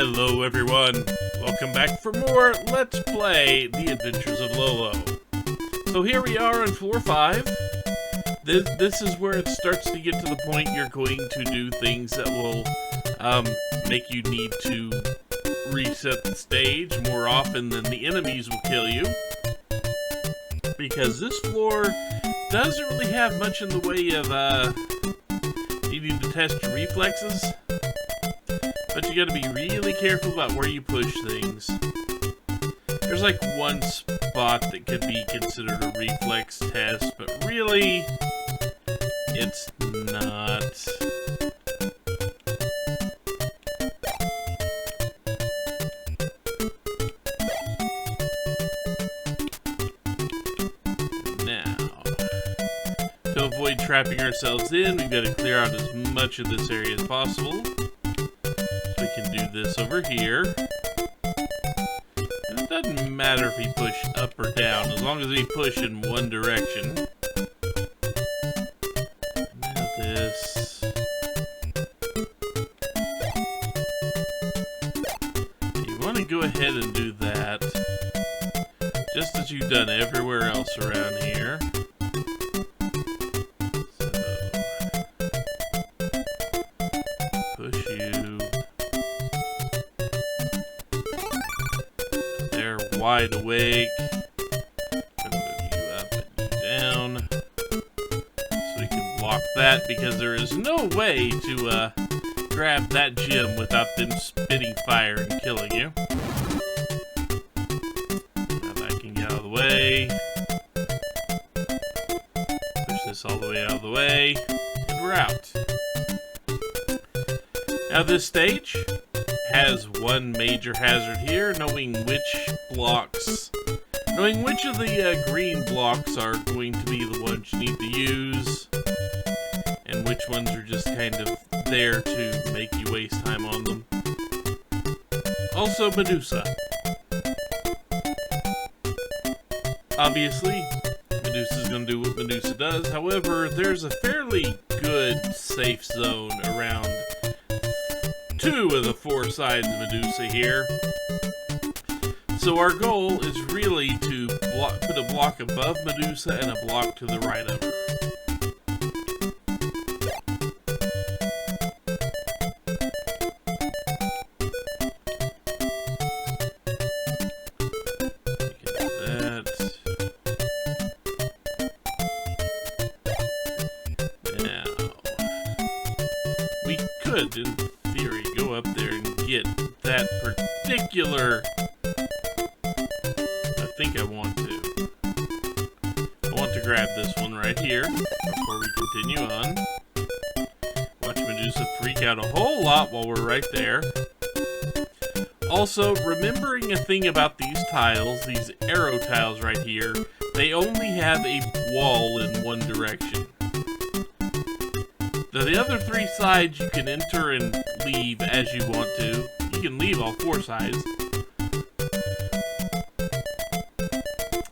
Hello everyone, welcome back for more Let's Play The Adventures of Lolo. So here we are on floor 5. This is where it starts to get to the point you're going to do things that will make you need to reset the stage more often than the enemies will kill you. Because this floor doesn't really have much in the way of needing to test your reflexes. But you gotta be really careful about where you push things. There's like one spot that could be considered a reflex test, but really, it's not. Now, to avoid trapping ourselves in, we've got to clear out as much of this area as possible. We can do this over here. And it doesn't matter if we push up or down, as long as we push in one direction. Now this. You want to go ahead and do that, just as you've done everywhere else around here. Push you. They're wide awake. Gonna move you up and you down. So we can block that, because there is no way to grab that gem without them spitting fire and killing you. Now that can get out of the way. Push this all the way out of the way. And we're out. Now this stage has one major hazard here, knowing which of the green blocks are going to be the ones you need to use, and which ones are just kind of there to make you waste time on them. Also Medusa. Obviously, Medusa's going to do what Medusa does, however, there's a fairly good safe zone around 2 of the 4 sides of Medusa here. So our goal is really to put a block above Medusa and a block to the right of her. We could, in theory, go up there and get that particular. I think I want to. I want to grab this one right here before we continue on. Watch Medusa freak out a whole lot while we're right there. Also, remembering a thing about these tiles, these arrow tiles right here, they only have a wall in one direction. The other 3 sides you can enter and leave as you want to. You can leave all 4 sides.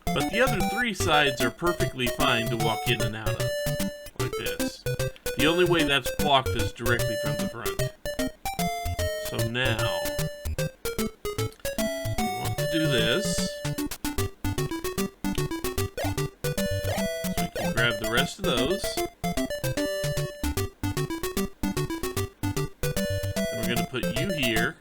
But the other 3 sides are perfectly fine to walk in and out of. Like this. The only way that's blocked is directly from the front. So now, we want to do this. So we can grab the rest of those. Put you here,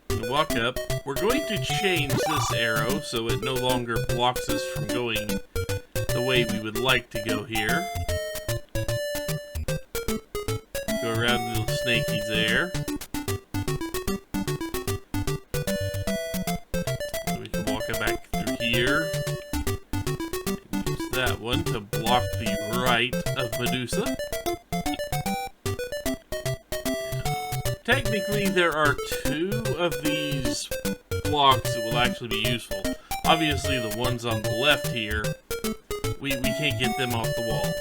and walk up. We're going to change this arrow so it no longer blocks us from going the way we would like to go here. Go around the little snakies there. And we can walk it back through here. And use that one to block the right of Medusa. Technically, there are 2 of these blocks that will actually be useful. Obviously, the ones on the left here, we can't get them off the wall.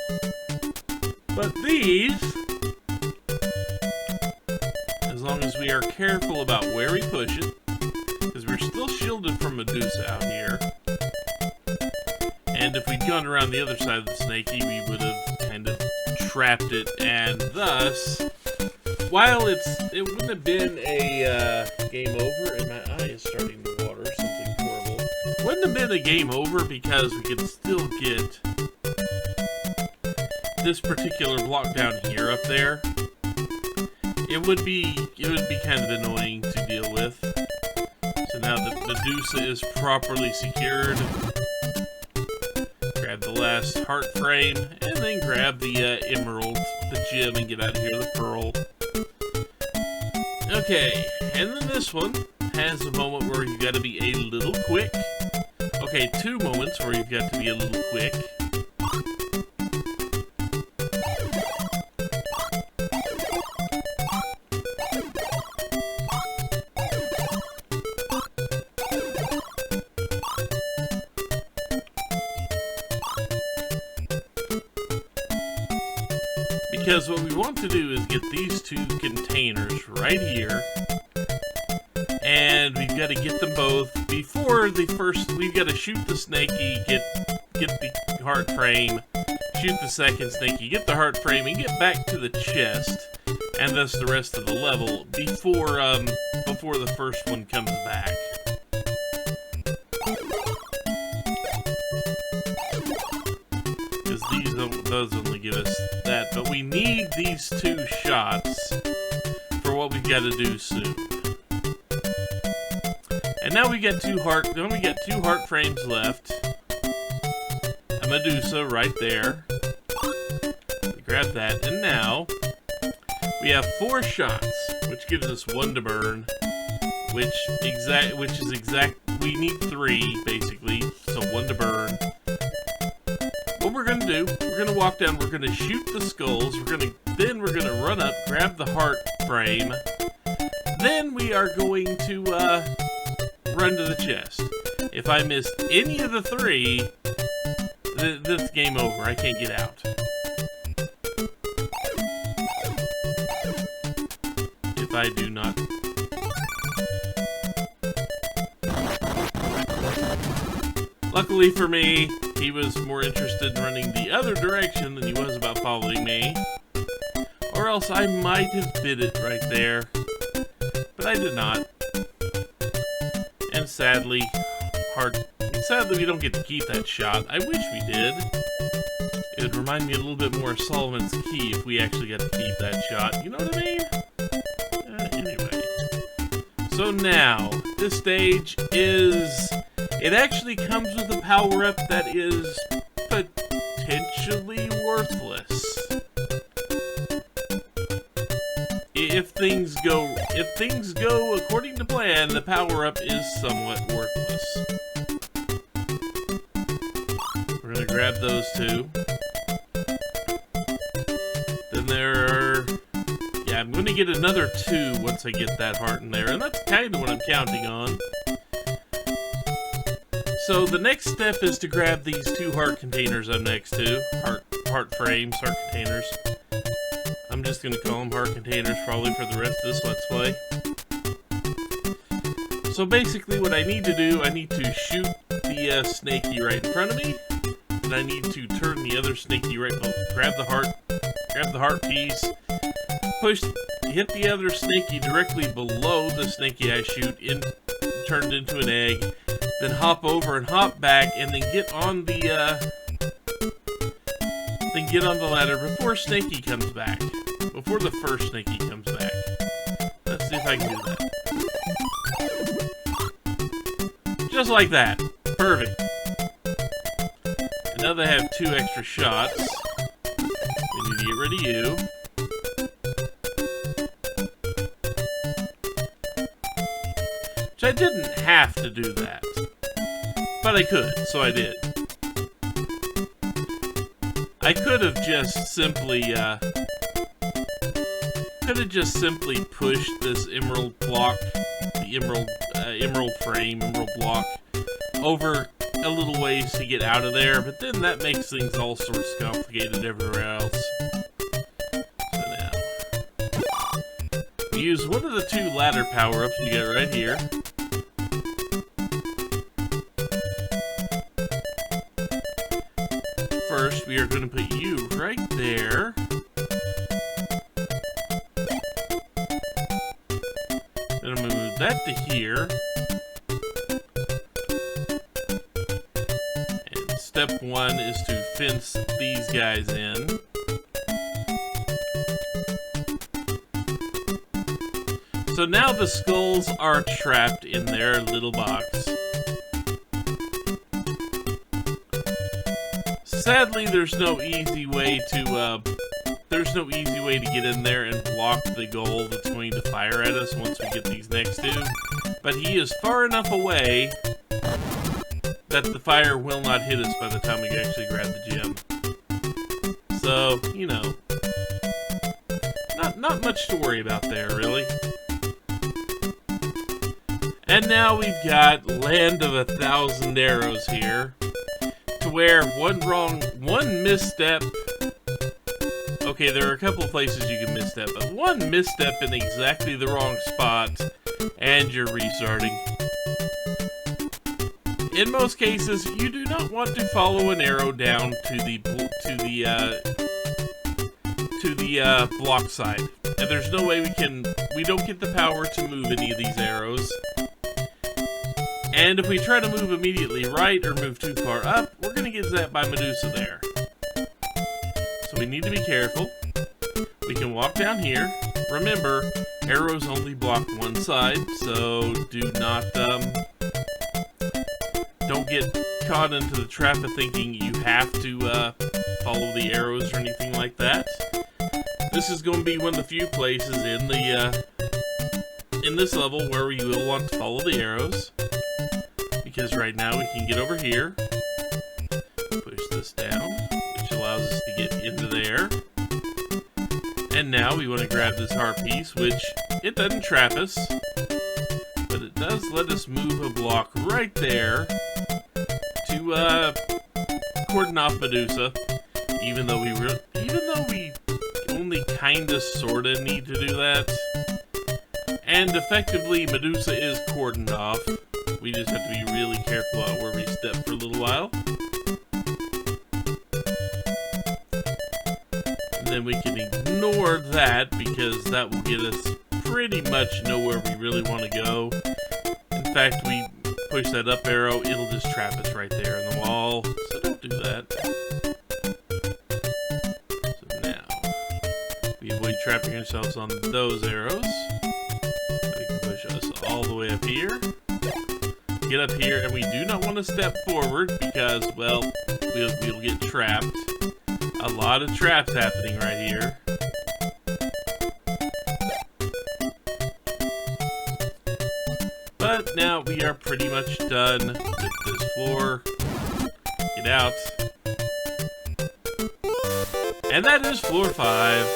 But these, as long as we are careful about where we push it, because we're still shielded from Medusa out here. And if we'd gone around the other side of the snaky, we would have kind of trapped it, and thus while it wouldn't have been a game over, and my eye is starting to water, something horrible. Wouldn't have been a game over because we could still get this particular block down here up there. It would be kind of annoying to deal with. So now that the Medusa is properly secured, grab the last heart frame, and then grab the emerald, the gem, and get out of here, the pearl. Okay, and then this one has a moment where you've got to be a little quick. Okay, 2 moments where you've got to be a little quick. Because what we want to do is get these 2 containers right here, and we've got to get them both before the first. We've got to shoot the snaky, get the heart frame, shoot the second snaky, get the heart frame, and get back to the chest, and thus the rest of the level before the first one comes back. Those only give us that, but we need these 2 shots for what we've got to do soon. And now we got 2 heart frames left. A Medusa right there. We grab that, and now we have 4 shots, which gives us 1 to burn, which is exact. We need 3 basically, so 1 to burn. What we're gonna do, we're gonna walk down, we're gonna shoot the skulls, then we're gonna run up, grab the heart frame, then we are going to run to the chest. If I missed any of the 3, this is game over. I can't get out. If I do not. Luckily for me, he was more interested in running the other direction than he was about following me. Or else I might have bit it right there. But I did not. And sadly, we don't get to keep that shot. I wish we did. It would remind me a little bit more of Solomon's Key if we actually got to keep that shot. You know what I mean? Anyway. So now, this stage is... It actually comes with a power-up that is potentially worthless. If things go according to plan, the power-up is somewhat worthless. We're gonna grab those 2. Then I'm gonna get another 2 once I get that heart in there, and that's kind of what I'm counting on. So the next step is to grab these 2 heart containers I'm next to. Heart frames, heart containers. I'm just going to call them heart containers probably for the rest of this Let's Play. So basically what I need to do, I need to shoot the snaky right in front of me. And I need to turn the other snaky right, grab the heart piece, hit the other snaky directly below the snaky I shoot, turned into an egg. Then hop over and hop back, and then get on the ladder before Snaky comes back. Before the first Snaky comes back. Let's see if I can do that. Just like that. Perfect. And now they have 2 extra shots. We need to get rid of you. Which I didn't have to do that. But I could, so I did. I could have just simply pushed this emerald block, the emerald frame, emerald block, over a little ways to get out of there, but then that makes things all sorts complicated everywhere else. So now, we use one of the 2 ladder power-ups you get right here. First, we are going to put you right there. that to here. And step 1 is to fence these guys in. So now the skulls are trapped in their little box. Sadly, there's no easy way to get in there and block the goal that's going to fire at us once we get these next two. But he is far enough away that the fire will not hit us by the time we actually grab the gem. So, you know, not much to worry about there, really. And now we've got Land of 1,000 Arrows here, to where one misstep. Okay, there are a couple places you can misstep, but one misstep in exactly the wrong spot, and you're restarting. In most cases, you do not want to follow an arrow down to the block side, and there's no way we don't get the power to move any of these arrows. And if we try to move immediately right or move too far up, we're going to get zapped by Medusa there. So we need to be careful. We can walk down here. Remember, arrows only block one side, so do not, don't get caught into the trap of thinking you have to follow the arrows or anything like that. This is going to be one of the few places in this level where you will want to follow the arrows. Because right now we can get over here, push this down, which allows us to get into there. And now we want to grab this heart piece, which it doesn't trap us, but it does let us move a block right there to cordon off Medusa. Even though we only kinda sorta need to do that. And effectively, Medusa is cordoned off. We just have to be really careful about where we step for a little while. And then we can ignore that, because that will get us pretty much nowhere we really want to go. In fact, we push that up arrow, it'll just trap us right there in the wall. So don't do that. So now, we avoid trapping ourselves on those arrows. We can push us all the way up here. Get up here, and we do not want to step forward because, well, we'll get trapped. A lot of traps happening right here. But now we are pretty much done with this floor. Get out. And that is floor 5.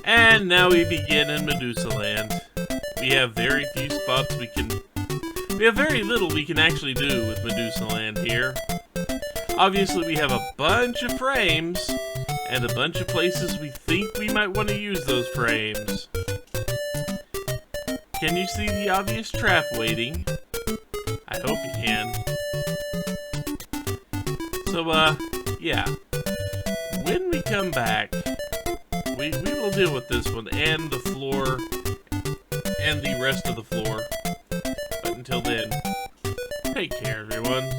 And now we begin in Medusa Land. We have very few spots we have very little we can actually do with Medusa Land here. Obviously we have a bunch of frames, and a bunch of places we think we might want to use those frames. Can you see the obvious trap waiting? I hope you can. So, yeah. When we come back, we will deal with this one and the floor and the rest of the floor. But until then, take care, everyone.